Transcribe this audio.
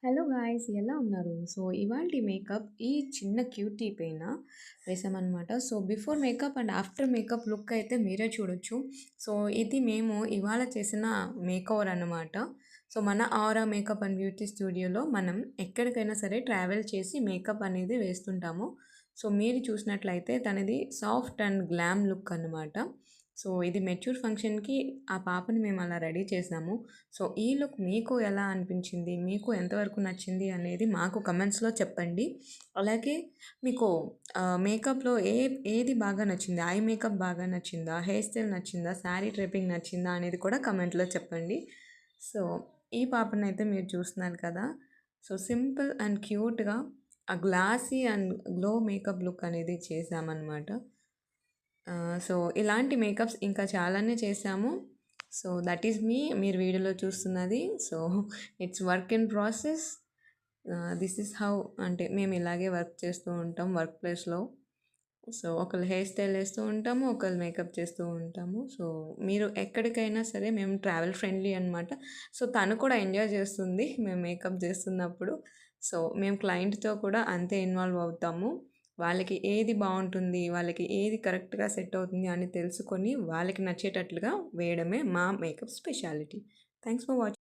Hello guys ఎలా ఉన్నారు? So, ఇవాల్టి మేకప్ ఈ చిన్న క్యూటీ పైన వేసామనమాట. So, before makeup and after makeup look అయితే మీరే చూడొచ్చు. సో, ఇది మేము ఇవాళ చేసిన మేకోవర్ అనమాట. సో, మన ఆరా మేకప్ అండ్ బ్యూటీ స్టూడియోలో మనం ఎక్కడికైనా సరే ట్రావెల్ చేసి మేకప్ అనేది వేస్తుంటాము. సో, మీరు చూసినట్లయితే తనది సాఫ్ట్ అండ్ గ్లామ్ లుక్ అనమాట. సో, ఇది మెచ్యూర్ ఫంక్షన్‌కి ఆ పాపని మేము అలా రెడీ చేసాము. సో, ఈ లుక్ మీకు ఎలా అనిపించింది? మీకు ఎంతవరకు నచ్చింది అనేది మాకు కమెంట్స్‌లో చెప్పండి. అలాగే మీకు మేకప్‌లో ఏది బాగా నచ్చింది? ఐ మేకప్ బాగా నచ్చిందా? హెయిర్ స్టైల్ నచ్చిందా? శారీ డ్రేపింగ్ నచ్చిందా? అనేది కూడా కమెంట్‌లో చెప్పండి. సో, ఈ పాపనైతే మీరు చూస్తున్నారు కదా! సో, సింపుల్ అండ్ క్యూట్‌గా ఆ glossy and glow makeup look అనేది చేశామనమాట. సో, ఇలాంటి మేకప్స్ ఇంకా చాలానే చేశాము. So, that is me. మీరు వీడియోలో చూస్తున్నది. So, it's work in process. This is how అంటే మేము ఇలాగే వర్క్ చేస్తూ ఉంటాం వర్క్ ప్లేస్‌లో. సో, ఒకళ్ళు హెయిర్ స్టైల్ ఏస్తూ ఉంటాము. ఒకళ్ళు మేకప్ చేస్తూ ఉంటాము. సో, మీరు ఎక్కడికైనా సరే మేము ట్రావెల్ ఫ్రెండ్లీ అనమాట. సో, తను కూడా ఎంజాయ్ చేస్తుంది మేము మేకప్ చేస్తున్నప్పుడు. సో, మేము క్లయింట్‌తో కూడా అంతే ఇన్వాల్వ్ అవుతాము. వాళ్ళకి ఏది బావుంటుంది, వాళ్ళకి ఏది కరెక్ట్‌గా సెట్ అవుతుంది అని తెలుసుకొని వాళ్ళకి నచ్చేటట్లుగా వేయడమే మా makeup speciality. Thanks for watching.